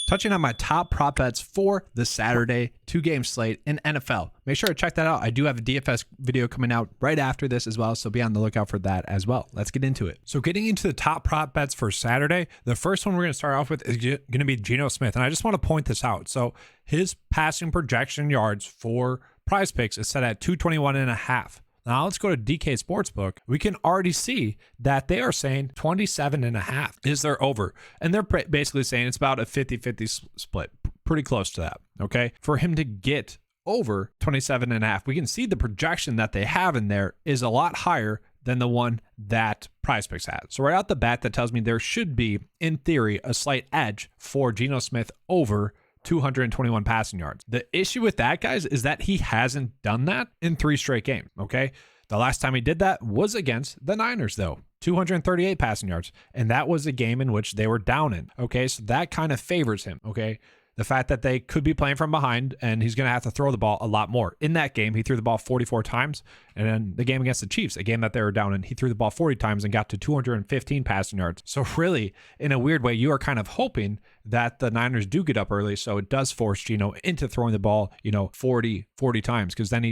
touching on my top prop bets for the Saturday 2-game slate in NFL. Make sure to check that out. I do have a DFS video coming out right after this as well, so be on the lookout for that as well. Let's get into it. So getting into the top prop bets for Saturday, the first one we're going to start off with is going to be Geno Smith, and I just want to point this out. So his passing projection yards for PrizePicks is set at 221.5. Now let's go to DK Sportsbook. We can already see that they are saying 27.5 is their over. And they're basically saying it's about a 50-50 split, pretty close to that, okay? For him to get over 27.5, we can see the projection that they have in there is a lot higher than the one that PrizePicks had. So right out the bat, that tells me there should be, in theory, a slight edge for Geno Smith over 221 passing yards. The issue with that, guys, is that he hasn't done that in 3 straight games, okay? The last time he did that was against the Niners, though. 238 passing yards, and that was a game in which they were down in, okay? So that kind of favors him, okay? The fact that they could be playing from behind and he's going to have to throw the ball a lot more. In that game, he threw the ball 44 times. And then the game against the Chiefs, a game that they were down in, he threw the ball 40 times and got to 215 passing yards. So really, in a weird way, you are kind of hoping that the Niners do get up early. So it does force Geno into throwing the ball, 40 times, because then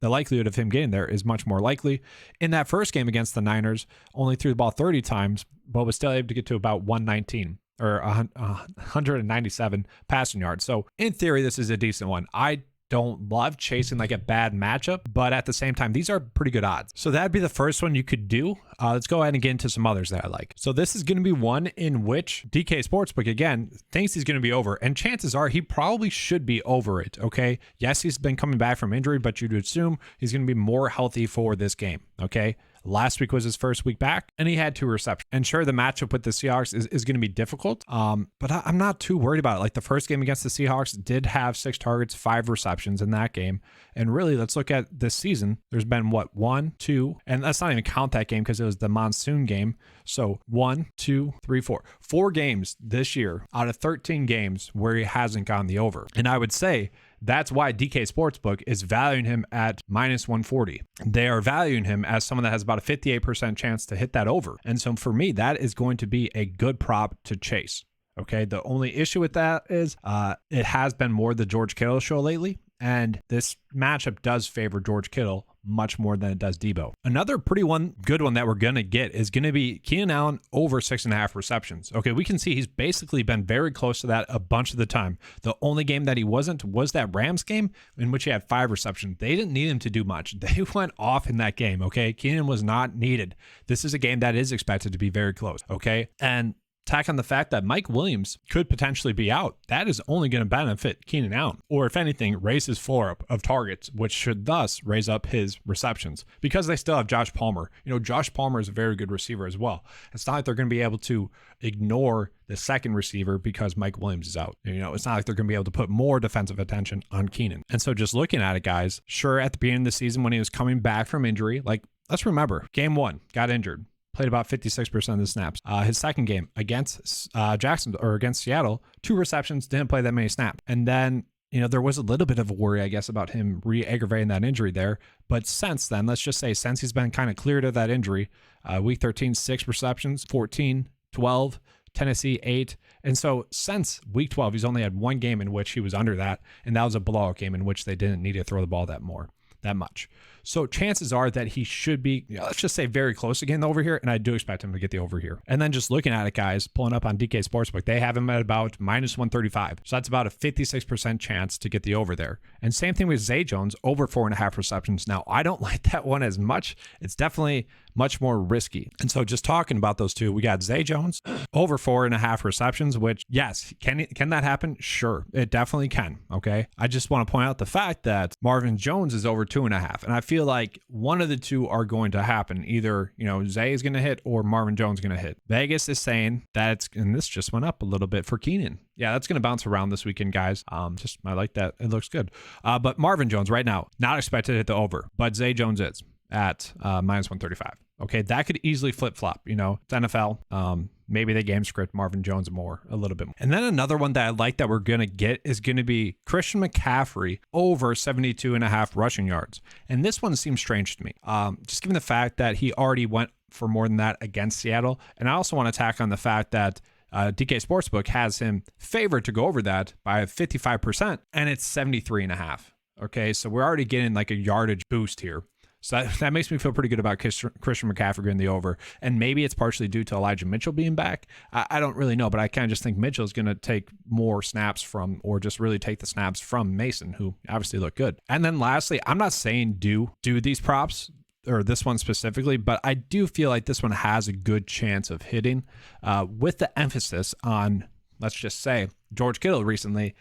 the likelihood of him getting there is much more likely. In that first game against the Niners, only threw the ball 30 times, but was still able to get to about 119. Or 197 passing yards. So in theory, this is a decent one. I don't love chasing like a bad matchup, but at the same time, these are pretty good odds. So that'd be the first one you could do. Let's go ahead and get into some others that I like. So this is going to be one in which DK Sportsbook, again, thinks he's going to be over. And chances are he probably should be over it, okay? Yes, he's been coming back from injury, but you'd assume he's going to be more healthy for this game, okay? Last week was his first week back, and he had 2 receptions. And sure, the matchup with the Seahawks is going to be difficult, but I'm not too worried about it. Like the first game against the Seahawks did have 6 targets, 5 receptions in that game. And really, let's look at this season. There's been, 1, 2, and let's not even count that game because it was the monsoon game. So 1, 2, 3, 4. 4 games this year out of 13 games where he hasn't gone the over. And I would say that's why DK Sportsbook is valuing him at minus 140. They are valuing him as someone that has about a 58% chance to hit that over. And so for me, that is going to be a good prop to chase. Okay. The only issue with that is it has been more the George Kittle show lately. And this matchup does favor George Kittle much more than it does Debo. Another good one that we're going to get is going to be Keenan Allen over 6.5 receptions. Okay, we can see he's basically been very close to that a bunch of the time. The only game that he wasn't was that Rams game in which he had 5 receptions. They didn't need him to do much. They went off in that game, okay? Keenan was not needed. This is a game that is expected to be very close, okay? And tack on the fact that Mike Williams could potentially be out, that is only going to benefit Keenan Allen, or if anything, raise his floor up of targets, which should thus raise up his receptions because they still have Josh Palmer. Josh Palmer is a very good receiver as well. It's not like they're going to be able to ignore the second receiver because Mike Williams is out. It's not like they're going to be able to put more defensive attention on Keenan. And so just looking at it, guys, sure, at the beginning of the season when he was coming back from injury, let's remember, game 1, got injured. Played about 56% of the snaps. His second game against against Seattle, 2 receptions, didn't play that many snaps. And then, there was a little bit of a worry, I guess, about him re-aggravating that injury there. But since then, let's just say since he's been kind of cleared of that injury, week 13, 6 receptions, 14, 12, Tennessee 8. And so since week 12, he's only had 1 game in which he was under that. And that was a blowout game in which they didn't need to throw the ball that much. So chances are that he should be, let's just say very close to getting the over here. And I do expect him to get the over here. And then just looking at it, guys, pulling up on DK Sportsbook, they have him at about minus 135. So that's about a 56% chance to get the over there. And same thing with Zay Jones, over 4.5 receptions. Now, I don't like that one as much. It's definitely much more risky. And so just talking about those two, we got Zay Jones over 4.5 receptions, which yes, can that happen? Sure, it definitely can. Okay. I just want to point out the fact that Marvin Jones is over 2.5. And I feel like one of the two are going to happen. Either, Zay is going to hit or Marvin Jones is going to hit. Vegas is saying that and this just went up a little bit for Keenan. Yeah, that's going to bounce around this weekend, guys. I like that. It looks good. But Marvin Jones right now, not expected to hit the over, but Zay Jones is at minus 135. Okay, that could easily flip-flop. It's NFL. Maybe they game script Marvin Jones a little bit more. And then another one that I like that we're going to get is going to be Christian McCaffrey over 72.5 rushing yards. And this one seems strange to me. Just given the fact that he already went for more than that against Seattle. And I also want to tack on the fact that DK Sportsbook has him favored to go over that by 55%, and it's 73.5. Okay, so we're already getting like a yardage boost here. So that makes me feel pretty good about Christian McCaffrey getting the over. And maybe it's partially due to Elijah Mitchell being back. I don't really know, but I kind of just think Mitchell is going to take more snaps from, or just really take the snaps from Mason, who obviously looked good. And then lastly, I'm not saying do these props, or this one specifically, but I do feel like this one has a good chance of hitting with the emphasis on, let's just say, George Kittle recently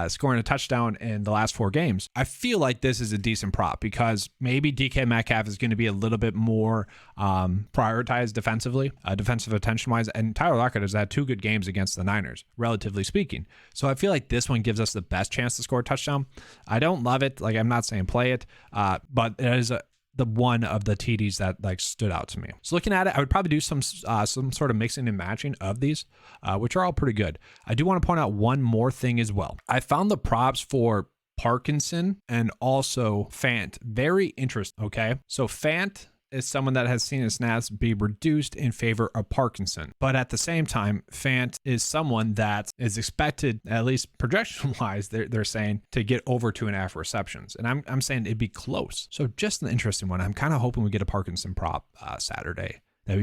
scoring a touchdown in the last 4 games. I feel like this is a decent prop because maybe DK Metcalf is going to be a little bit more prioritized defensively, defensive attention-wise, and Tyler Lockett has had 2 good games against the Niners, relatively speaking. So I feel like this one gives us the best chance to score a touchdown. I don't love it. Like, I'm not saying play it, but it is the one of the TDs that like stood out to me. So looking at it, I would probably do some sort of mixing and matching of these, which are all pretty good. I do want to point out one more thing as well. I found the props for Parkinson and also Fant very interesting. Okay, so Fant is someone that has seen his snaps be reduced in favor of Parkinson. But at the same time, Fant is someone that is expected, at least projection-wise, they're saying, to get over 2.5 receptions. And I'm saying it'd be close. So just an interesting one. I'm kind of hoping we get a Parkinson prop Saturday.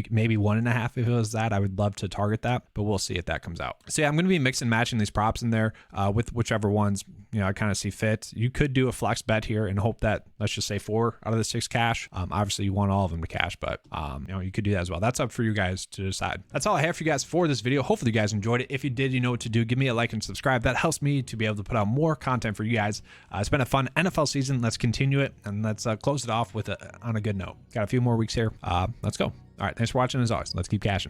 Maybe 1.5 if it was that. I would love to target that, but we'll see if that comes out. So yeah, I'm going to be mixing and matching these props in there with whichever ones I kind of see fit. You could do a flex bet here and hope that, let's just say 4 out of the 6 cash. Obviously you want all of them to cash, but you could do that as well. That's up for you guys to decide. That's all I have for you guys for this video. Hopefully you guys enjoyed it. If you did, you know what to do. Give me a like and subscribe. That helps me to be able to put out more content for you guys. It's been a fun NFL season. Let's continue it, and let's close it off with on a good note. Got a few more weeks here. Let's go. All right, thanks for watching as always. Let's keep cashing.